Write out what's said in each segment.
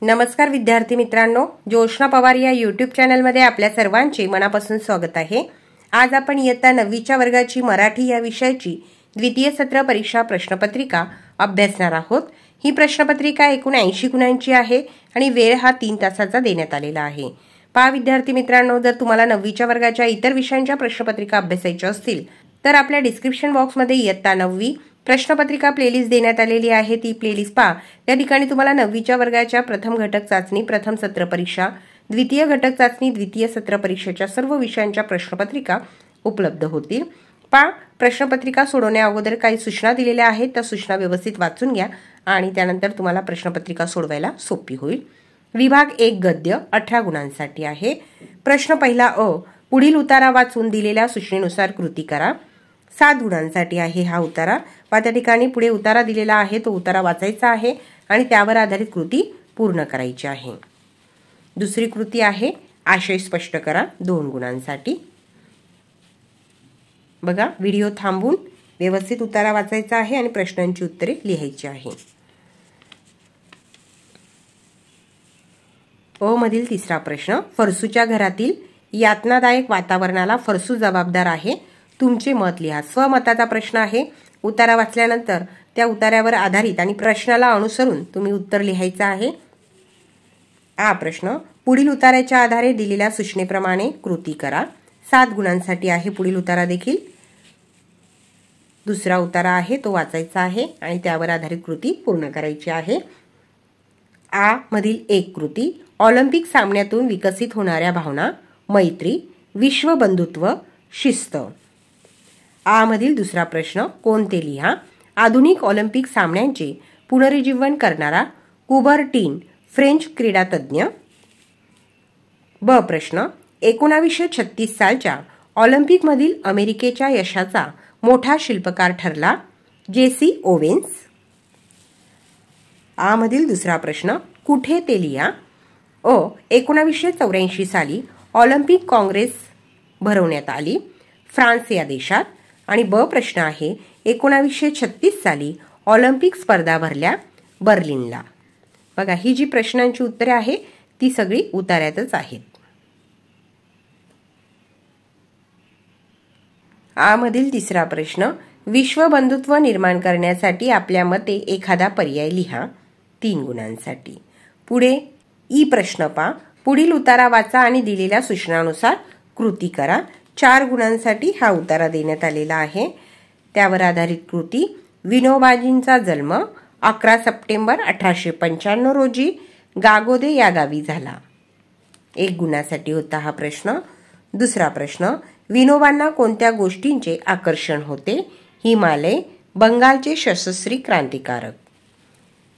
नमस्कार विद्यार्थी मित्रांनो, जोशना पवार या यूट्यूब चॅनलमध्ये आपल्या सर्वांचे मनापासून स्वागत आहे। आज आपण इयत्ता 9वीच्या वर्गाची मराठी या विषयाची द्वितीय सत्र परीक्षा प्रश्नपत्रिका अभ्यासणार आहोत। ही प्रश्नपत्रिका एकूण 80 गुणांची आहे आणि वेळ हा 3 तासाचा देण्यात आलेला आहे। पहा विद्यार्थी मित्रांनो, जर तुम्हाला 9वीच्या वर्गाच्या इतर विषयांच्या प्रश्नपत्रिका अभ्यासायच्या असतील तर आपल्या डिस्क्रिप्शन बॉक्समध्ये इयत्ता 9वी प्रश्नपत्रिका प्लेलिस्ट देण्यात आलेली आहे। ती प्लेलिस्ट पहा। त्या ठिकाणी तुम्हाला 9वीच्या वर्गाच्या प्रथम घटक चाचणी, प्रथम सत्र परीक्षा, द्वितीय घटक चाचणी, द्वितीय सत्र परीक्षेच्या सर्व विषयांच्या प्रश्नपत्रिका उपलब्ध होतील। पहा, प्रश्नपत्रिका सोडवण्या अगोदर काही सूचना दिलेल्या आहेत, त्या सूचना व्यवस्थित वाचून घ्या आणि त्यानंतर तुम्हाला प्रश्नपत्रिका सोडवायला सोपी होईल। विभाग 1 गद्य 18 गुणांसाठी आहे। प्रश्न पहिला अ, पुढील उतारा वाचून दिलेल्या सूचनेनुसार कृती करा। 7 गुणांसाठी आहे हा उतारा। त्या ठिकाणी पुढे उतारा दिलेला आहे, तो उतारा वाचायचा आहे आणि त्यावर आधारित कृती पूर्ण करायची आहे। दुसरी कृती आहे आशय स्पष्ट करा, 2 गुणांसाठी। बघा, व्हिडिओ थांबून व्यवस्थित उतारा वाचायचा आहे आणि प्रश्नांची उत्तरे लिहायची आहे। अ मधील तिसरा प्रश्न, फरसूच्या घरातील यातनादायक वातावरणाला फरसू जबाबदार आहे, तुमचे मत लिहा। स्वमताचा प्रश्न आहे। उतारा वाचल्यानंतर त्या उतार्यावर आधारित आणि प्रश्नाला अनुसरून तुम्ही उत्तर लिहायचं आहे। हा प्रश्न, पुढील उतार्याच्या आधारे दिलेल्या सूचनेप्रमाणे कृती करा। 7 गुणांसाठी आहे पुढील उतारा देखील। दुसरा उतारा आहे तो वाचायचा आहे आणि त्यावर आधारित कृती पूर्ण करायची आहे। आ मधील एक कृती, ऑलिम्पिक सामन्यातून विकसित होणाऱ्या भावना, मैत्री, विश्व बंधुत्व, शिस्त। आ मधील दुसरा प्रश्न, कोणते लिहा। आधुनिक ऑलिम्पिक सामन्यांचे पुनरुज्जीवन करणारा कुबर्टीन फ्रेंच क्रीडातज्ञ। ब प्रश्न, 1936 सालच्या ऑलिम्पिकमधील अमेरिकेच्या यशाचा मोठा शिल्पकार ठरला, जेसी ओवेन्स। आ मधील दुसरा प्रश्न, कुठे ते लिहा। अ 1984 साली ऑलिम्पिक काँग्रेस भरवण्यात आली, फ्रान्स या देशात। आणि ब प्रश्न आहे 1936 साली ऑलिम्पिक स्पर्धा भरल्या, बर्लिनला। बघा, ही जी प्रश्नांची उत्तरे आहे ती सगळी उतार्यातच आहेत। आ मधील तिसरा प्रश्न, विश्व बंधुत्व निर्माण करण्यासाठी आपल्या मते एखादा पर्याय लिहा, 3 गुणांसाठी। पुढे ई प्रश्न पहा, पुढील उतारा वाचा आणि दिलेल्या सूचनानुसार कृती करा। 4 गुणांसाठी हा उतारा देण्यात आलेला आहे। त्यावर आधारित कृती, विनोबाजींचा जन्म 11 सप्टेंबर 1895 रोजी गागोदे या गावी झाला, 1 गुणासाठी होता हा प्रश्न। दुसरा प्रश्न, विनोबांना कोणत्या गोष्टींचे आकर्षण होते, हिमालय, बंगालचे यशस्वी क्रांतिकारक।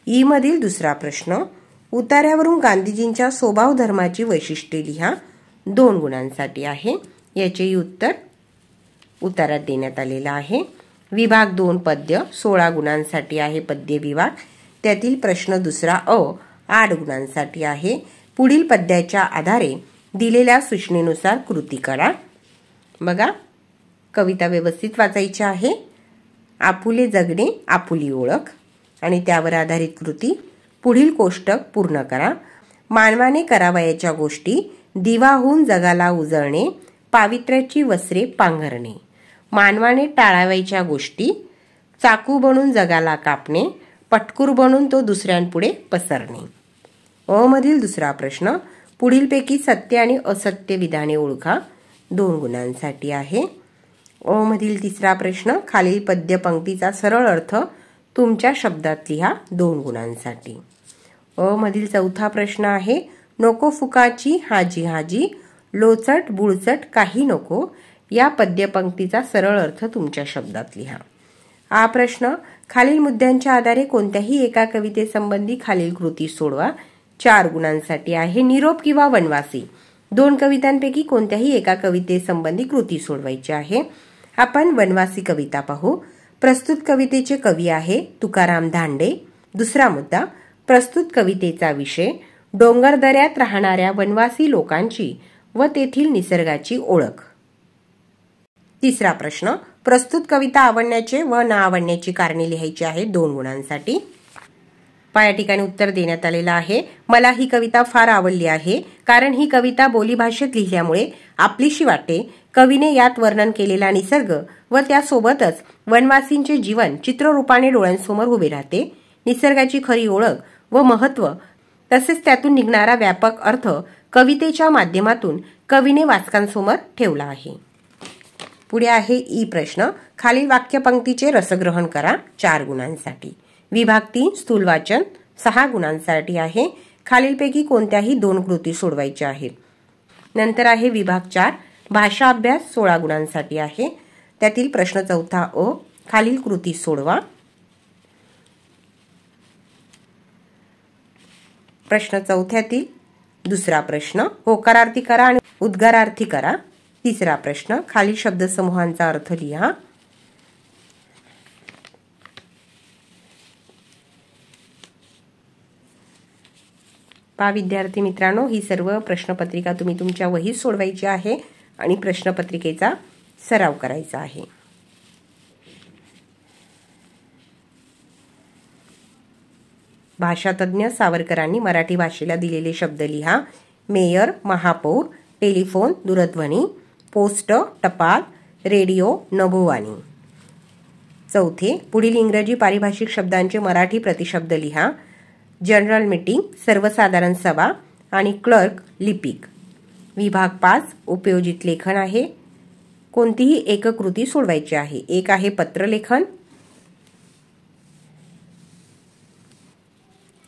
ई मधील दुसरा प्रश्न, उतार्यावरून गांधीजींच्या स्वभाव धर्माची वैशिष्ट्ये लिहा, 2 गुणांसाठी आहे। याचे उत्तर उतारात देण्यात आलेला आहे। विभाग 2 पद्य 16 गुणांसाठी आहे पद्य विभाग। त्यातील प्रश्न दुसरा अ 8 गुणांसाठी आहे। पुढील पद्याच्या आधारे दिलेल्या सूचनेनुसार कृती करा। बघा, कविता व्यवस्थित वाचायची आहे। आपुले जगणे आपुली ओळख आणि त्यावर आधारित कृती, पुढील कोष्टक पूर्ण करा। मानवाने करावयाच्या गोष्टी, दिवा होऊन जगाला उजळणे, पावित्र्याची वस्त्रे पांघरणे। मानवाने टाळावयाच्या गोष्टी, चाकू बनून जगाला कापणे, पटकूर बनून तो दुसऱ्यांपुढे पसरणे। अ मधील दुसरा प्रश्न, पुढीलपैकी सत्य आणि असत्य विधाने ओळखा, 2 गुणांसाठी आहे। अ मधील तिसरा प्रश्न, खालील पद्य पंक्तीचा सरळ अर्थ तुमच्या शब्दात लिहा, 2 गुणांसाठी। अ मधील चौथा प्रश्न आहे, नको फुकाची हाजी हाजी, लोचट बुळचट काही नको, या पद्यपंक्तीचा सरळ अर्थ तुमच्या शब्दात लिहा। हा प्रश्न, खालील मुद्द्यांच्या आधारे कोणत्याही एका कवितेसंबंधी खालील कृती सोडवा, 4 गुणांसाठी आहे। निरोप किंवा वनवासी, 2 कवितांपैकी कोणत्याही एका कवितेसंबंधी कृती सोडवायची आहे। आपण वनवासी कविता पाहू। प्रस्तुत कवितेचे कवी आहे तुकाराम धांडे। दुसरा मुद्दा, प्रस्तुत कवितेचा विषय डोंगरदऱ्यात राहणाऱ्या वनवासी लोकांची व तेथील निसर्गाची ओळख। तिसरा प्रश्न, प्रस्तुत कविता आवडण्याचे व न आवडण्याची कारणे लिहायची आहेत, 2 गुणांसाठी। या ठिकाणी उत्तर देण्यात आलेलं आहे. मला ही कविता फार आवडली आहे, कारण ही कविता बोलीभाषेत लिहिल्यामुळे आपलीशी वाटते. कवीने यात वर्णन केलेला निसर्ग व त्यासोबतच वनवासींचे जीवन चित्ररूपाने डोळ्यांसमोर उभे राहते. निसर्गाची खरी ओळख व महत्त्व तसेच त्यातून निघणारा व्यापक अर्थ कवितेच्या माध्यमातून कवीने वाचकांसमोर ठेवला आहे. पुढे आहे ई प्रश्न. खालील वाक्यपंक्तीचे रसग्रहण करा 4 गुणांसाठी. विभाग 3 स्थूल वाचन 6 गुणांसाठी आहे. खालीलपैकी कोणत्याही 2 कृती सोडवायच्या आहेत. नंतर आहे विभाग 4 भाषा अभ्यास 16 गुणांसाठी आहे. त्यातील प्रश्न 4 अ. खालील कृती सोडवा. प्रश्न 4 दुसरा प्रश्न होकारार्थी करा आणि उद्गारार्थी करा. तिसरा प्रश्न खालील शब्दसमूहांचा अर्थ लिहा. विद्यार्थी मित्रांनो, ही सर्व प्रश्नपत्रिका तुम्ही तुमच्या वहीत सोडवायची आहे आणि प्रश्नपत्रिकेचा सराव करायचा आहे. भाषातज्ञ सावरकरांनी मराठी भाषेला दिलेले शब्द लिहा. मेयर महापौर, टेलिफोन दूरध्वनी, पोस्ट टपाल, रेडिओ नभोवाणी. 4 पुढील इंग्रजी पारिभाषिक शब्दांचे मराठी प्रतिशब्द लिहा. जनरल मीटिंग सर्वसाधारण सभा आणि क्लर्क लिपिक. विभाग 5 उपयोजित लेखन आहे. कोणतीही एक कृती सोडवायची आहे. एक आहे पत्रलेखन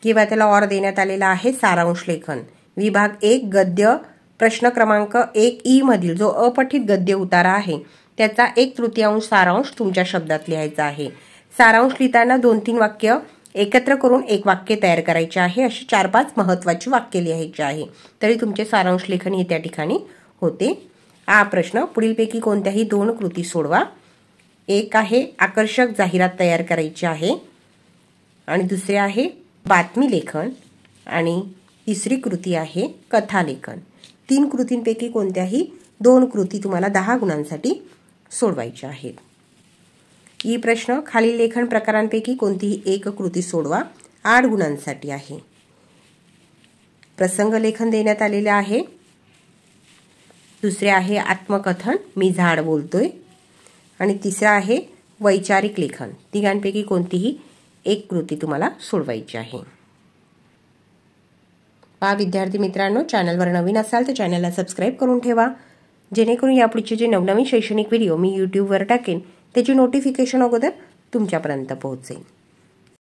किंवा त्याला ऑर देण्यात आलेला आहे सारांश लेखन. विभाग 1 गद्य प्रश्न क्रमांक 1 ई मधील जो अपठित गद्य उतारा आहे त्याचा 1/3 सारांश तुमच्या शब्दात लिहायचा आहे. सारांश लिहिताना 2-3 वाक्य एकत्र करून एक वाक्य तयार करायचे आहे. अशी 4-5 महत्त्वाची वाक्य लिहायची आहे. तरी तुमचे सारांश लेखन हे त्या ठिकाणी होते. हा प्रश्न पुढीलपैकी कोणत्याही 2 कृती सोडवा. एक आहे आकर्षक जाहिरात तयार करायची आहे आणि दुसरे आहे बातमी लेखन आणि तिसरी कृती आहे कथालेखन. 3 कृतींपैकी कोणत्याही 2 कृती तुम्हाला 10 गुणांसाठी सोडवायच्या आहेत. ई प्रश्न खालील लेखन प्रकारांपैकी कोणतीही एक कृती सोडवा 8 गुणांसाठी आहे. प्रसंग लेखन देण्यात आलेले आहे. दुसरे आहे आत्मकथन मी झाड बोलतोय आणि तिसरा आहे वैचारिक लेखन. तिघांपैकी कोणतीही एक कृती तुम्हाला सोडवायची आहे. विद्यार्थी मित्रांनो, चॅनलवर नवीन असाल तर चॅनलला सबस्क्राईब करून ठेवा, जेणेकरून यापुढचे जे नवनवीन शैक्षणिक व्हिडिओ मी यूट्यूबवर टाकेन त्याची नोटिफिकेशन अगोदर तुमच्यापर्यंत पोहोचेल.